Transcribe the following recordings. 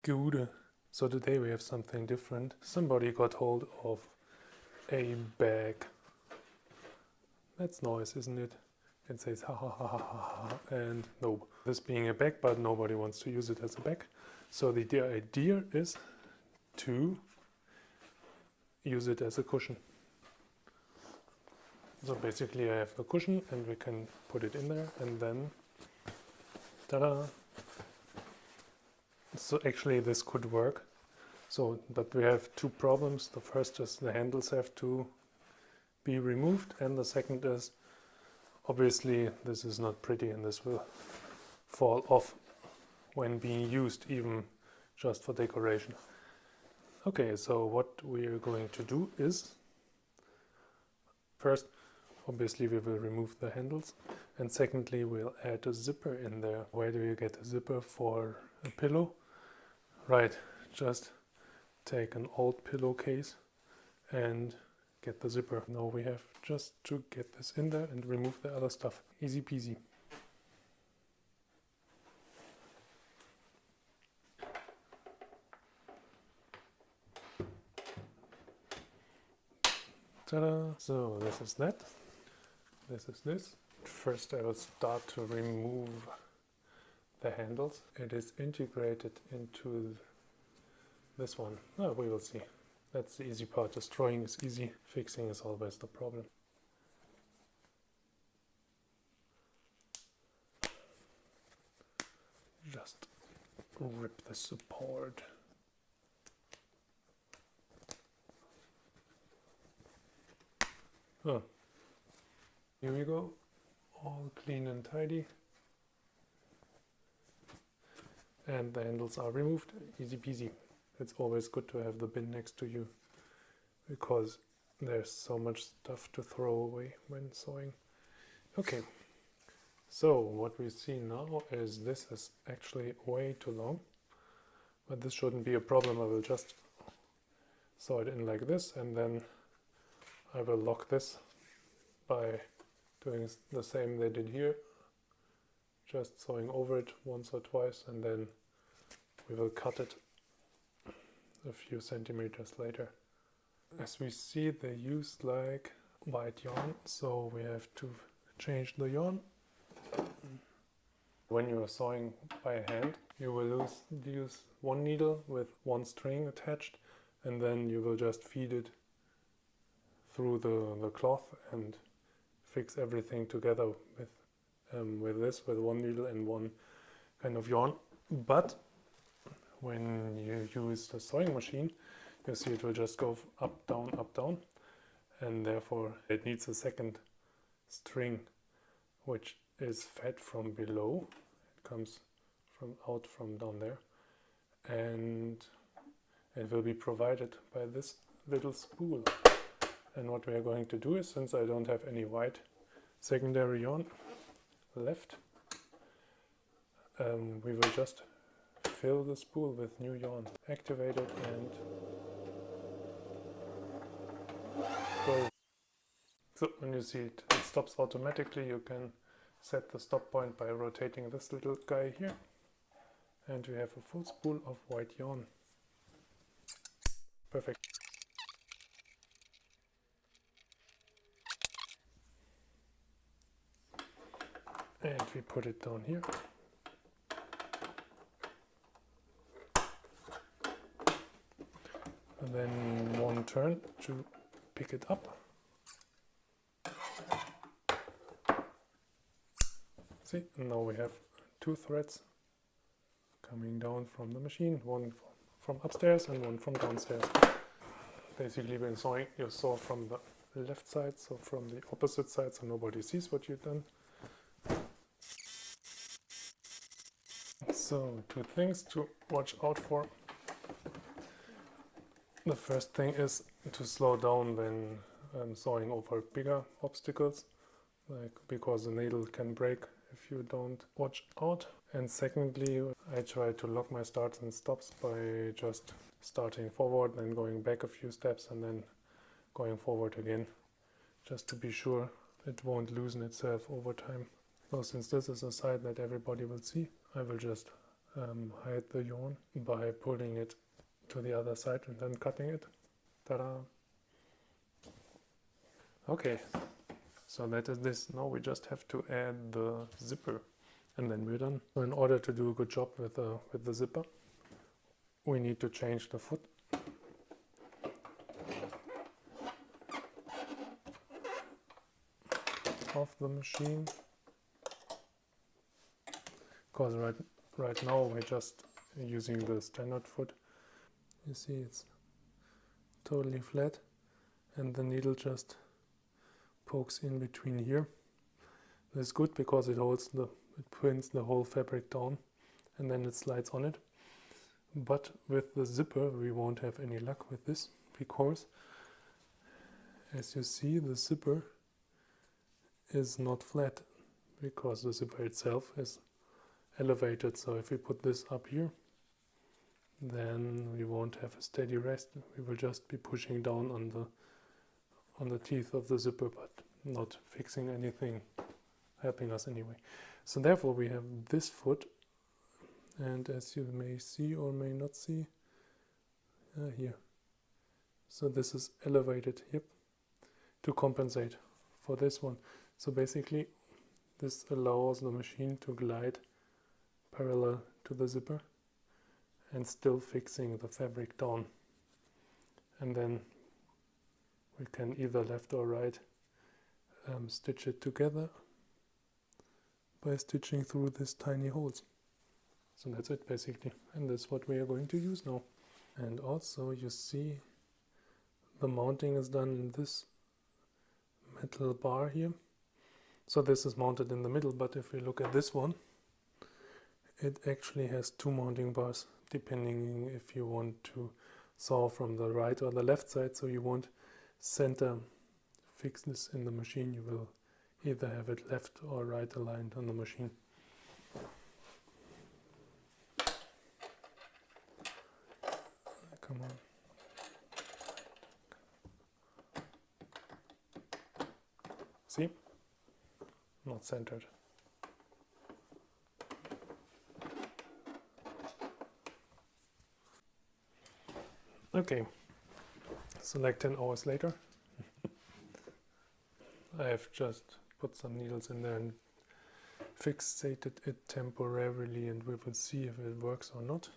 Good. So today we have something different. Somebody got hold of a bag. That's nice, isn't it? It says ha ha ha ha ha ha, and no. This being a bag, but nobody wants to use it as a bag. So the idea is to use it as a cushion. So basically I have a cushion and we can put it in there and then ta-da! So actually this could work. But we have two problems. The first is the handles have to be removed, and the second is obviously this is not pretty and this will fall off when being used, even just for decoration. Okay, so what we are going to do is first, obviously we will remove the handles, and secondly we'll add a zipper in there. Where do you get a zipper for a pillow? Right, just take an old pillowcase and get the zipper. Now we have just to get this in there and remove the other stuff. Easy peasy. Ta-da! So this is that. This is this. First I will start to remove the handles. It is integrated into this one. Oh, we will see. That's the easy part. Destroying is easy. Fixing is always the problem. Just rip the support. Oh. Here we go. All clean and tidy. And the handles are removed. Easy peasy. It's always good to have the bin next to you because there's so much stuff to throw away when sewing. Okay, so what we see now is this is actually way too long, but this shouldn't be a problem. I will just sew it in like this, and then I will lock this by doing the same they did here, just sewing over it once or twice, and then we will cut it a few centimeters later. As we see, they used like white yarn, so we have to change the yarn. When you are sewing by hand, you will use one needle with one string attached, and then you will just feed it through the cloth and fix everything together with one needle and one kind of yarn. But when you use the sewing machine, you see it will just go up, down, and therefore it needs a second string which is fed from below. It comes out from down there, and it will be provided by this little spool. And what we are going to do is, since I don't have any white secondary yarn left, we will just fill the spool with new yarn, activate it, and go. So when you see it stops automatically, you can set the stop point by rotating this little guy here, and we have a full spool of white yarn. Perfect. And we put it down here. And then one turn to pick it up. See, and now we have two threads coming down from the machine, one from upstairs and one from downstairs. Basically, when sewing, you sew from the left side, so from the opposite side, so nobody sees what you've done. So, two things to watch out for. The first thing is to slow down when sewing over bigger obstacles, because the needle can break if you don't watch out. And secondly, I try to lock my starts and stops by just starting forward, then going back a few steps, and then going forward again, just to be sure it won't loosen itself over time. So since this is a side that everybody will see, I will just hide the yarn by pulling it to the other side and then cutting it. Ta-da! Okay, so that is this. Now we just have to add the zipper and then we're done. So in order to do a good job with the zipper, we need to change the foot. Of the machine, because right now we're just using the standard foot. You see it's totally flat and the needle just pokes in between here. That's good because it pins the whole fabric down and then it slides on it. But with the zipper we won't have any luck with this, because as you see the zipper is not flat, because the zipper itself is elevated. So if we put this up here, then we won't have a steady rest. We will just be pushing down on the teeth of the zipper, but not fixing anything, helping us anyway. So therefore we have this foot, and as you may see or may not see, here. So this is elevated hip to compensate for this one. So basically this allows the machine to glide parallel to the zipper and still fixing the fabric down. And then we can either left or right stitch it together by stitching through these tiny holes. So that's it basically, and that's what we are going to use now. And also you see the mounting is done in this metal bar here. So this is mounted in the middle, but if we look at this one, it actually has two mounting bars, depending if you want to sew from the right or the left side. So you won't center fix this in the machine, you will either have it left or right aligned on the machine. Come on. See? Not centered. Okay, so like 10 hours later, I have just put some needles in there and fixated it temporarily, and we will see if it works or not.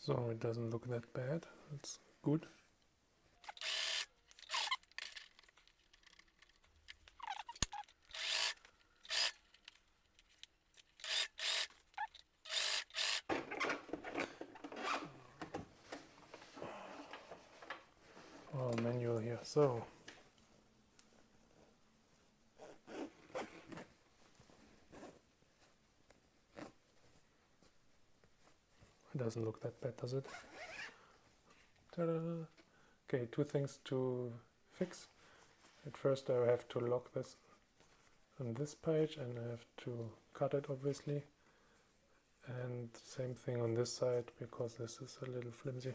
So it doesn't look that bad, it's good. Manual here, so it doesn't look that bad, does it? Ta-da! Okay, two things to fix. At first I have to lock this on this page, and I have to cut it obviously, and same thing on this side because this is a little flimsy.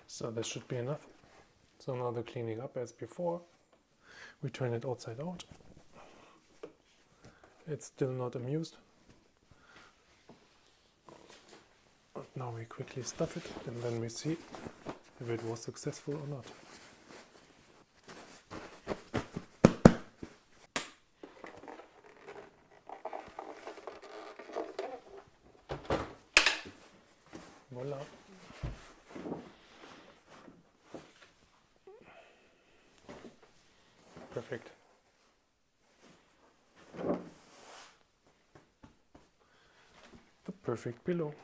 So this should be enough. So now the cleaning up as before. We turn it outside out. It's still not amused. But now we quickly stuff it and then we see if it was successful or not. Voila. Perfect. The perfect pillow.